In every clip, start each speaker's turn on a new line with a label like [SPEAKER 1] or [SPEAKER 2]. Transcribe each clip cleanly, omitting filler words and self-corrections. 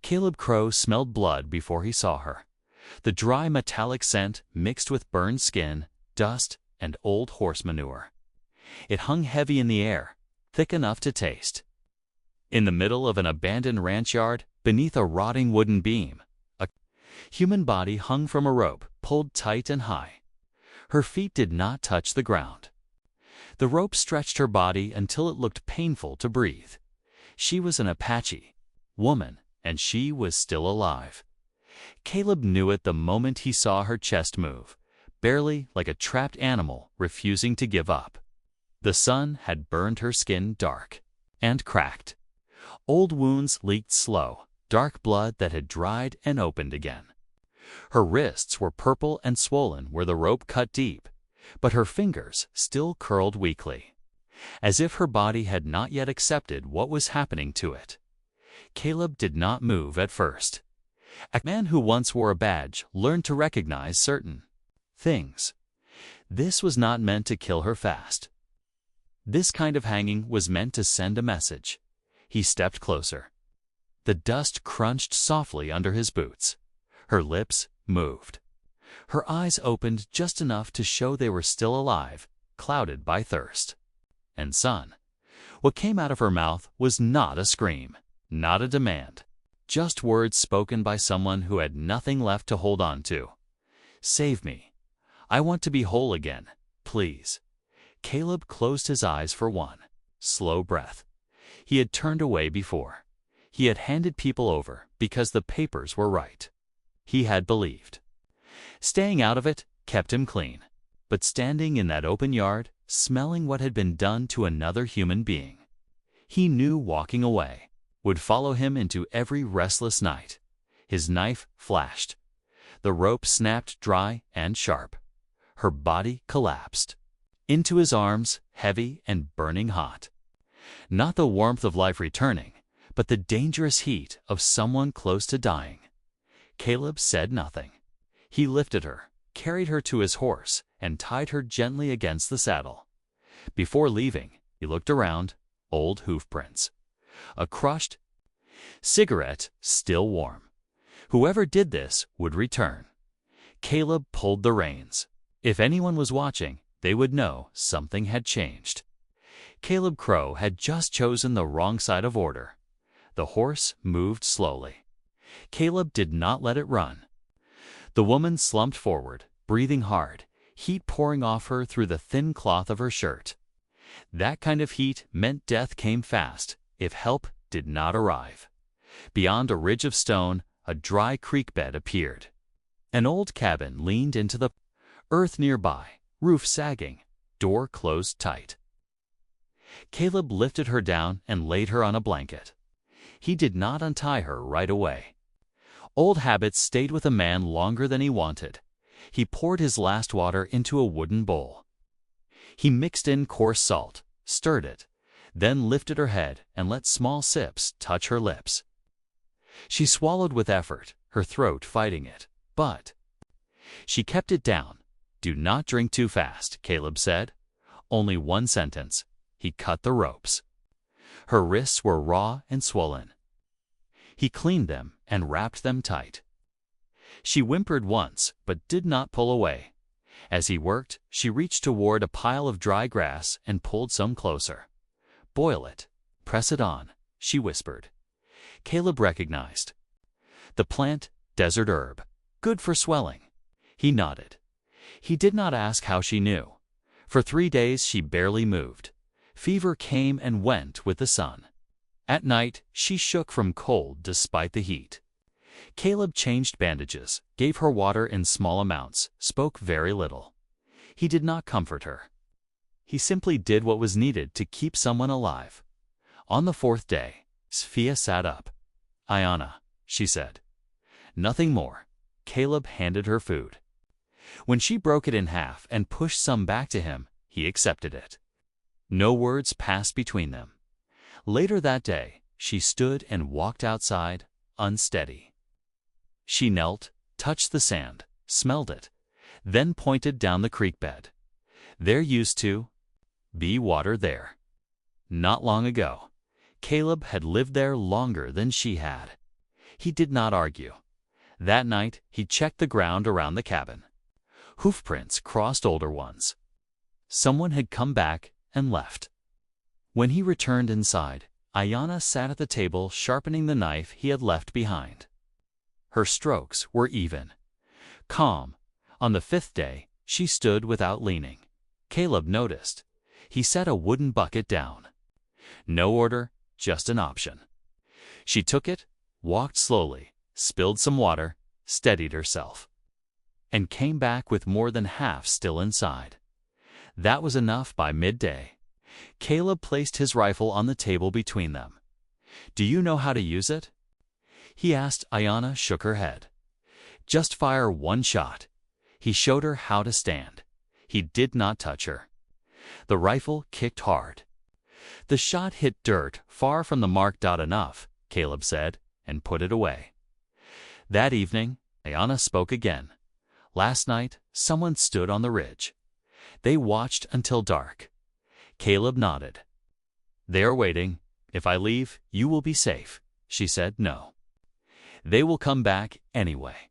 [SPEAKER 1] Caleb Crow smelled blood before he saw her. The dry metallic scent mixed with burned skin, dust, and old horse manure. It hung heavy in the air, thick enough to taste. In the middle of an abandoned ranch yard, beneath a rotting wooden beam, a human body hung from a rope, pulled tight and high. Her feet did not touch the ground. The rope stretched her body until it looked painful to breathe. She was an Apache woman, and she was still alive. Caleb knew it the moment he saw her chest move, barely like a trapped animal refusing to give up. The sun had burned her skin dark and cracked. Old wounds leaked slow, dark blood that had dried and opened again. Her wrists were purple and swollen where the rope cut deep, but her fingers still curled weakly, as if her body had not yet accepted what was happening to it. Caleb did not move at first. A man who once wore a badge learned to recognize certain things. This was not meant to kill her fast. This kind of hanging was meant to send a message. He stepped closer. The dust crunched softly under his boots. Her lips moved. Her eyes opened just enough to show they were still alive, clouded by thirst and sun. What came out of her mouth was not a scream, not a demand, just words spoken by someone who had nothing left to hold on to. "Save me. I want to be whole again, please." Caleb closed his eyes for one slow breath. He had turned away before. He had handed people over because the papers were right. He had believed. Staying out of it kept him clean, but standing in that open yard, smelling what had been done to another human being, he knew walking away would follow him into every restless night. His knife flashed. The rope snapped dry and sharp. Her body collapsed into his arms, heavy and burning hot. Not the warmth of life returning, but the dangerous heat of someone close to dying. Caleb said nothing. He lifted her, carried her to his horse, and tied her gently against the saddle. Before leaving, he looked around, old hoof prints. A crushed cigarette still warm. Whoever did this would return. Caleb pulled the reins. If anyone was watching, they would know something had changed. Caleb Crow had just chosen the wrong side of order. The horse moved slowly. Caleb did not let it run. The woman slumped forward, breathing hard, heat pouring off her through the thin cloth of her shirt. That kind of heat meant death came fast if help did not arrive. Beyond a ridge of stone, a dry creek bed appeared. An old cabin leaned into the earth nearby, roof sagging, door closed tight. Caleb lifted her down and laid her on a blanket. He did not untie her right away. Old habits stayed with a man longer than he wanted. He poured his last water into a wooden bowl. He mixed in coarse salt, stirred it, then lifted her head and let small sips touch her lips. She swallowed with effort, her throat fighting it, but she kept it down. "Do not drink too fast," Caleb said. Only one sentence. He cut the ropes. Her wrists were raw and swollen. He cleaned them and wrapped them tight. She whimpered once, but did not pull away. As he worked, she reached toward a pile of dry grass and pulled some closer. "Boil it. Press it on," she whispered. Caleb recognized the plant, desert herb, good for swelling. He nodded. He did not ask how she knew. For 3 days she barely moved. Fever came and went with the sun. At night, she shook from cold despite the heat. Caleb changed bandages, gave her water in small amounts, spoke very little. He did not comfort her. He simply did what was needed to keep someone alive. On the 4th day, Sophia sat up. "Ayana," she said. Nothing more. Caleb handed her food. When she broke it in half and pushed some back to him, he accepted it. No words passed between them. Later that day, she stood and walked outside, unsteady. She knelt, touched the sand, smelled it, then pointed down the creek bed. There used to be water there. Not long ago. Caleb had lived there longer than she had. He did not argue. That night, he checked the ground around the cabin. Hoofprints crossed older ones. Someone had come back and left. When he returned inside, Ayanna sat at the table sharpening the knife he had left behind. Her strokes were even. Calm. On the fifth day, she stood without leaning. Caleb noticed. He set a wooden bucket down. No order, just an option. She took it, walked slowly, spilled some water, steadied herself, and came back with more than half still inside. That was enough by midday. Caleb placed his rifle on the table between them. "Do you know how to use it?" he asked. Ayanna shook her head. "Just fire one shot." He showed her how to stand. He did not touch her. The rifle kicked hard. The shot hit dirt far from the mark. "Enough," Caleb said, and put it away. That evening, Ayanna spoke again. "Last night, someone stood on the ridge. They watched until dark." Caleb nodded. "They are waiting. If I leave, you will be safe." She said no. "They will come back anyway."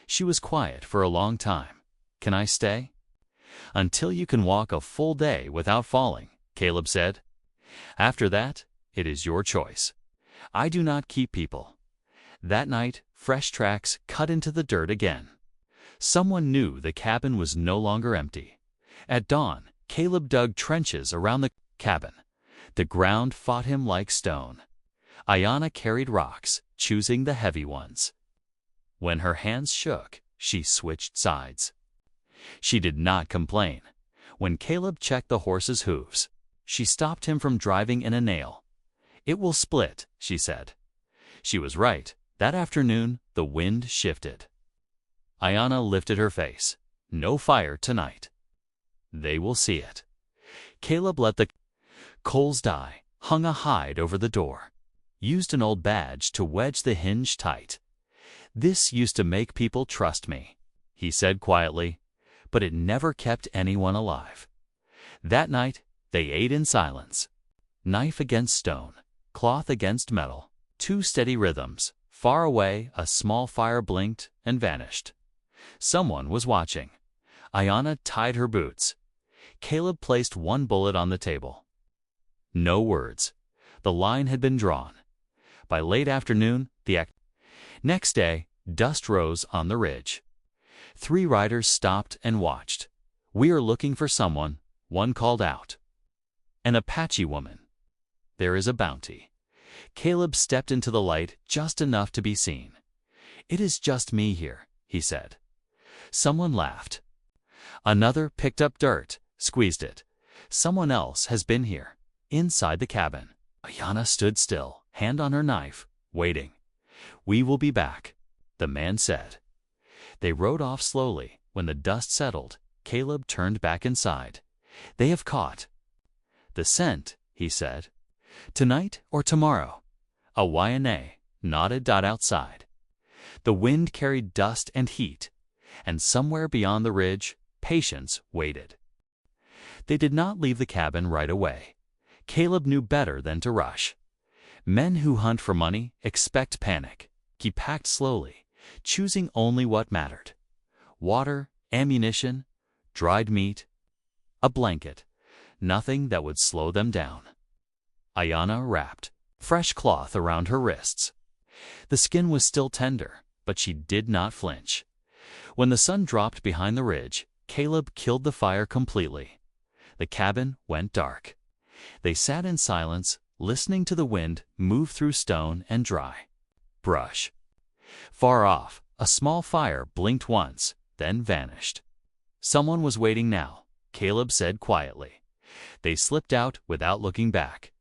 [SPEAKER 1] She was quiet for a long time. "Can I stay?" "Until you can walk a full day without falling," Caleb said. "After that, it is your choice. I do not keep people." That night, fresh tracks cut into the dirt again. Someone knew the cabin was no longer empty. At dawn, Caleb dug trenches around the cabin. The ground fought him like stone. Ayanna carried rocks, choosing the heavy ones. When her hands shook, she switched sides. She did not complain. When Caleb checked the horse's hooves, she stopped him from driving in a nail. "It will split," she said. She was right. That afternoon, the wind shifted. Ayanna lifted her face. "No fire tonight." "They will see it." Caleb let the coals die, hung a hide over the door, used an old badge to wedge the hinge tight. "This used to make people trust me," he said quietly, "but it never kept anyone alive." That night, they ate in silence. Knife against stone, cloth against metal, two steady rhythms. Far away, a small fire blinked and vanished. Someone was watching. Ayanna tied her boots. Caleb placed one bullet on the table. No words. The line had been drawn. By late afternoon, next day, dust rose on the ridge. 3 riders stopped and watched. "We are looking for someone," one called out. "An Apache woman. There is a bounty." Caleb stepped into the light just enough to be seen. "It is just me here," he said. Someone laughed. Another picked up dirt, squeezed it. "Someone else has been here." Inside the cabin, Ayanna stood still, hand on her knife, waiting. "We will be back," the man said. They rode off slowly. When the dust settled, Caleb turned back inside. "They have caught the scent," he said. "Tonight or tomorrow?" Ayanna nodded. Outside, the wind carried dust and heat, and somewhere beyond the ridge, patience waited. They did not leave the cabin right away. Caleb knew better than to rush. Men who hunt for money expect panic. He packed slowly, choosing only what mattered: water, ammunition, dried meat, a blanket, nothing that would slow them down. Ayanna wrapped fresh cloth around her wrists. The skin was still tender, but she did not flinch. When the sun dropped behind the ridge, Caleb killed the fire completely. The cabin went dark. They sat in silence, listening to the wind move through stone and dry brush. Far off, a small fire blinked once, then vanished. Someone was waiting now, Caleb said quietly. They slipped out without looking back.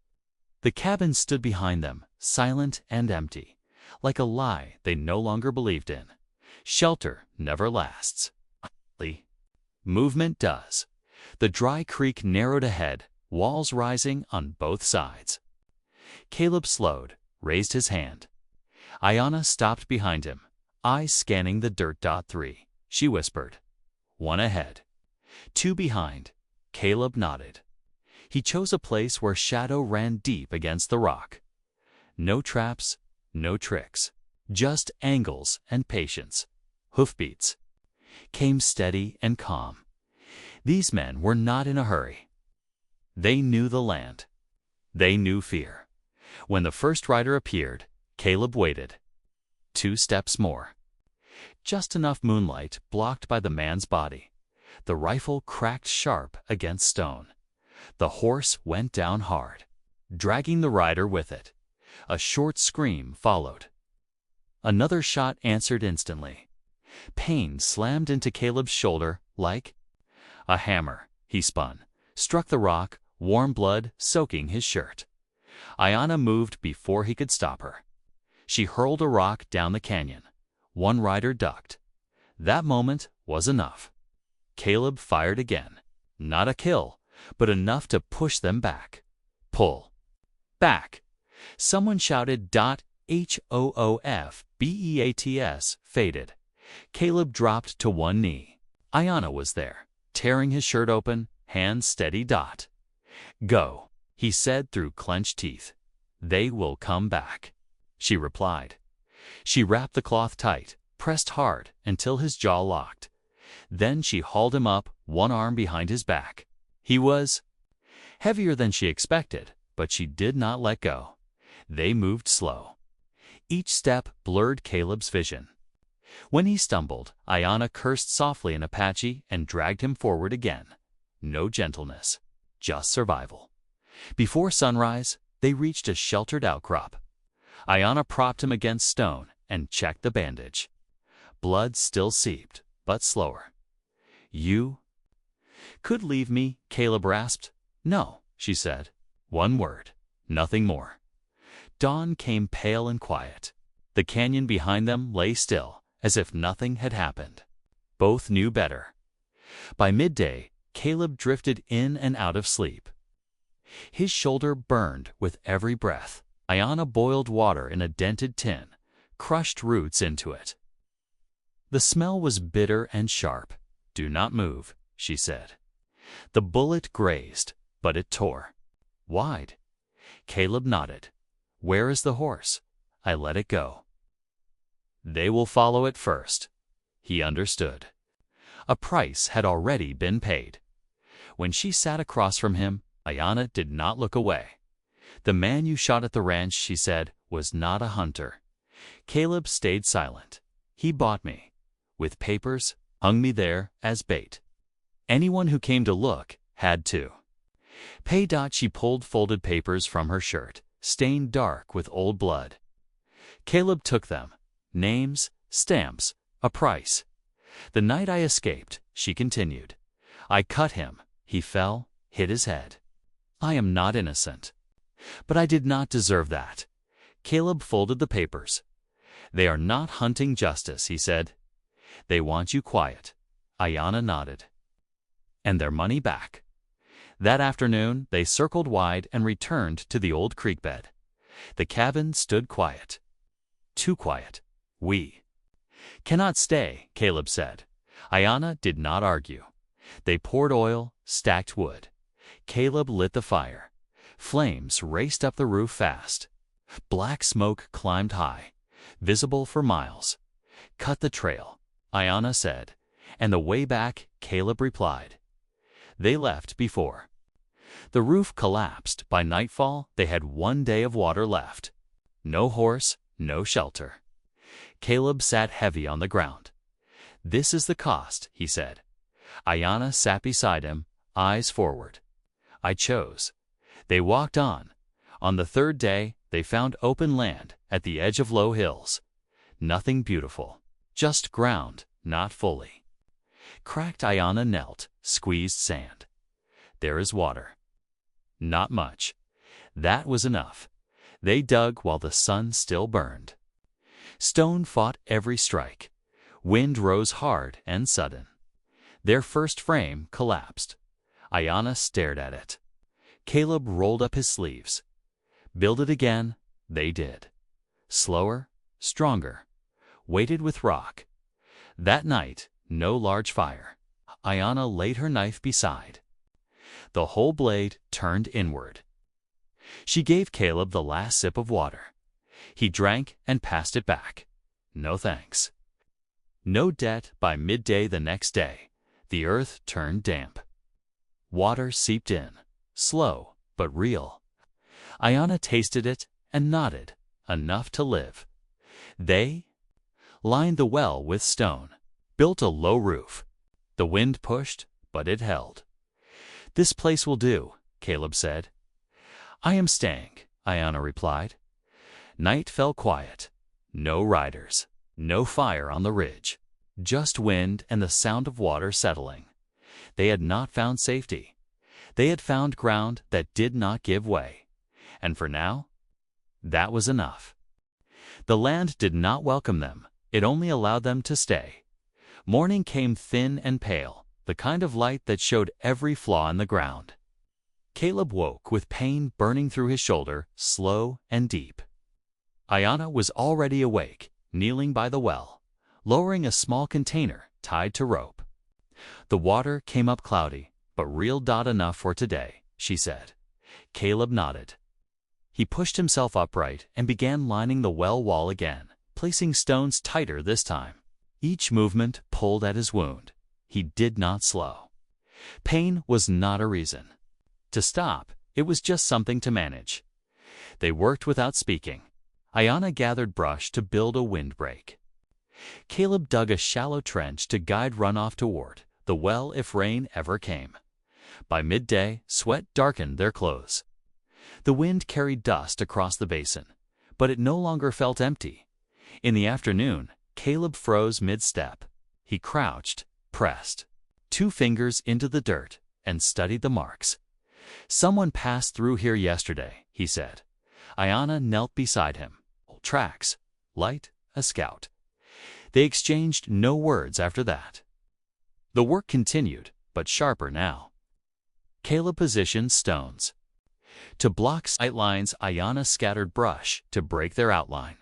[SPEAKER 1] The cabin stood behind them, silent and empty, like a lie they no longer believed in. Shelter never lasts. Movement does. The dry creek narrowed ahead, walls rising on both sides. Caleb slowed, raised his hand. Ayanna stopped behind him, eyes scanning the dirt. 3, she whispered. 1 ahead. 2 behind. Caleb nodded. He chose a place where shadow ran deep against the rock. No traps, no tricks. Just angles and patience. Hoofbeats came steady and calm. These men were not in a hurry. They knew the land. They knew fear. When the first rider appeared, Caleb waited. 2 steps more. Just enough moonlight blocked by the man's body. The rifle cracked sharp against stone. The horse went down hard, dragging the rider with it. A short scream followed. Another shot answered instantly. Pain slammed into Caleb's shoulder like a hammer. He spun, struck the rock, warm blood soaking his shirt. Ayanna moved before he could stop her. She hurled a rock down the canyon. One rider ducked. That moment was enough. Caleb fired again. Not a kill, but enough to push them back. Pull. Back. Someone shouted. "HOOF!" faded. Caleb dropped to one knee. Ayanna was there, tearing his shirt open, hands steady. "Go," he said through clenched teeth. "They will come back," she replied. She wrapped the cloth tight, pressed hard until his jaw locked. Then she hauled him up, one arm behind his back. He was heavier than she expected, but she did not let go. They moved slow. Each step blurred Caleb's vision. When he stumbled, Ayanna cursed softly in Apache and dragged him forward again. No gentleness, just survival. Before sunrise, they reached a sheltered outcrop. Ayanna propped him against stone and checked the bandage. Blood still seeped, but slower. "You could leave me," Caleb rasped. "No," she said. One word, nothing more. Dawn came pale and quiet. The canyon behind them lay still, as if nothing had happened. Both knew better. By midday, Caleb drifted in and out of sleep. His shoulder burned with every breath. Ayanna boiled water in a dented tin, crushed roots into it. The smell was bitter and sharp. "Do not move," she said. The bullet grazed, but it tore. "Wide?" Caleb nodded. "Where is the horse?" "I let it go." "They will follow it first." He understood. A price had already been paid. When she sat across from him, Ayanna did not look away. "The man you shot at the ranch," she said, "was not a hunter." Caleb stayed silent. "He bought me. With papers, hung me there as bait. Anyone who came to look had to pay." She pulled folded papers from her shirt, stained dark with old blood. Caleb took them. "Names, stamps, a price. The night I escaped," she continued, "I cut him. He fell, hit his head. I am not innocent. But I did not deserve that." Caleb folded the papers. "They are not hunting justice," he said. "They want you quiet." Ayanna nodded. "And their money back." That afternoon, they circled wide and returned to the old creek bed. The cabin stood quiet. Too quiet. "We cannot stay," Caleb said. Ayanna did not argue. They poured oil, stacked wood. Caleb lit the fire. Flames raced up the roof fast. Black smoke climbed high, visible for miles. "Cut the trail," Ayanna said, and the way back, Caleb replied. They left before the roof collapsed. By nightfall, they had 1 day of water left. No horse, no shelter. Caleb sat heavy on the ground. "This is the cost," he said. Ayanna sat beside him, eyes forward. "I chose." They walked on. On the 3rd day, they found open land at the edge of low hills. Nothing beautiful, just ground, not fully. Cracked. Ayanna knelt, squeezed sand. "There is water." Not much. That was enough. They dug while the sun still burned. Stone fought every strike. Wind rose hard and sudden. Their first frame collapsed. Ayanna stared at it. Caleb rolled up his sleeves. Build it again, they did. Slower, stronger. Weighted with rock. That night, no large fire. Ayanna laid her knife beside. The whole blade turned inward. She gave Caleb the last sip of water. He drank and passed it back. No thanks. No debt. By midday the next day, the earth turned damp. Water seeped in, slow but real. Ayana tasted it and nodded, enough to live. They lined the well with stone, built a low roof. The wind pushed, but it held. "This place will do," Caleb said. "I am staying," Ayana replied. Night fell quiet. No riders, no fire on the ridge, just wind and the sound of water settling. They had not found safety. They had found ground that did not give way. And for now, that was enough. The land did not welcome them. It only allowed them to stay. Morning came thin and pale, the kind of light that showed every flaw in the ground. Caleb woke with pain burning through his shoulder, slow and deep. Ayana was already awake, kneeling by the well, lowering a small container tied to rope. "The water came up cloudy, but real. Enough for today," she said. Caleb nodded. He pushed himself upright and began lining the well wall again, placing stones tighter this time. Each movement pulled at his wound. He did not slow. Pain was not a reason to stop. It was just something to manage. They worked without speaking. Ayana gathered brush to build a windbreak. Caleb dug a shallow trench to guide runoff toward the well if rain ever came. By midday, sweat darkened their clothes. The wind carried dust across the basin, but it no longer felt empty. In the afternoon, Caleb froze mid-step. He crouched, pressed 2 fingers into the dirt, and studied the marks. "Someone passed through here yesterday," he said. Ayana knelt beside him. Tracks, light, a scout. They exchanged no words after that. The work continued, but sharper now. Caleb positioned stones. To block sight lines, Ayana scattered brush to break their outline.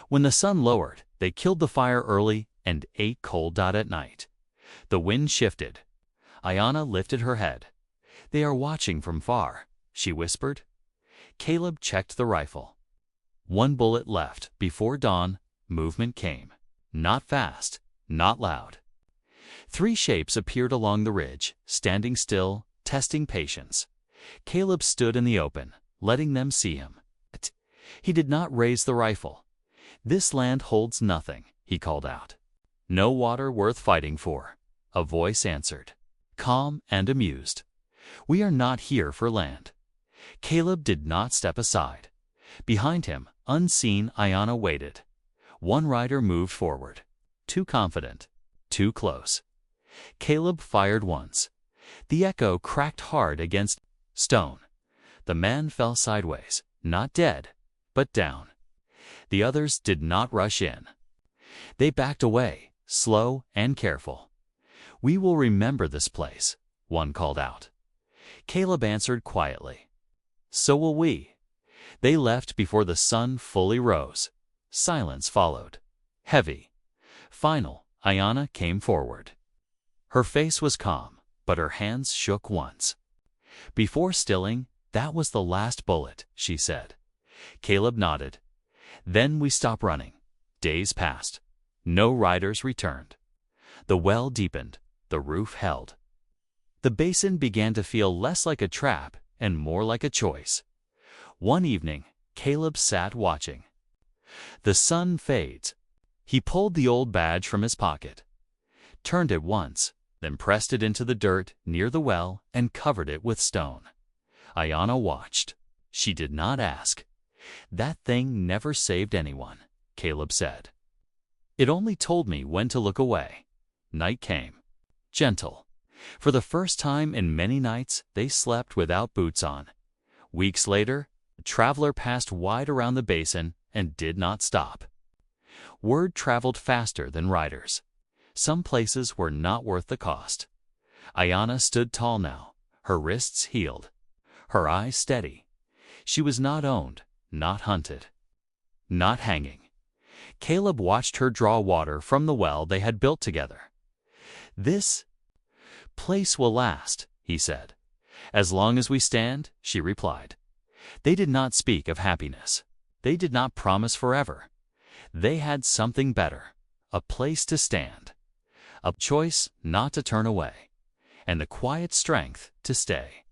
[SPEAKER 1] When the sun lowered, they killed the fire early and ate cold. At night, the wind shifted. Ayana lifted her head. "They are watching from far," she whispered. Caleb checked the rifle. 1 bullet left. Before dawn, movement came. Not fast, not loud. 3 shapes appeared along the ridge, standing still, testing patience. Caleb stood in the open, letting them see him. He did not raise the rifle. "This land holds nothing," he called out. "No water worth fighting for," a voice answered, calm and amused. "We are not here for land." Caleb did not step aside. Behind him, unseen, Ayana waited. One rider moved forward. Too confident, too close. Caleb fired once. The echo cracked hard against stone. The man fell sideways, not dead, but down. The others did not rush in. They backed away, slow and careful. "We will remember this place," one called out. Caleb answered quietly. "So will we." They left before the sun fully rose. Silence followed. Heavy. Final. Ayana came forward. Her face was calm, but her hands shook once. "Before stilling, that was the last bullet," she said. Caleb nodded. "Then we stopped running." Days passed. No riders returned. The well deepened. The roof held. The basin began to feel less like a trap and more like a choice. One evening, Caleb sat watching. The sun fades. He pulled the old badge from his pocket, turned it once, then pressed it into the dirt near the well and covered it with stone. Ayana watched. She did not ask. "That thing never saved anyone," Caleb said. "It only told me when to look away." Night came. Gentle. For the first time in many nights, they slept without boots on. Weeks later, the traveler passed wide around the basin and did not stop. Word traveled faster than riders. Some places were not worth the cost. Ayana stood tall now, her wrists healed, her eyes steady. She was not owned, not hunted, not hanging. Caleb watched her draw water from the well they had built together. "This place will last," he said. "As long as we stand," she replied. They did not speak of happiness. They did not promise forever. They had something better, a place to stand, a choice not to turn away, and the quiet strength to stay.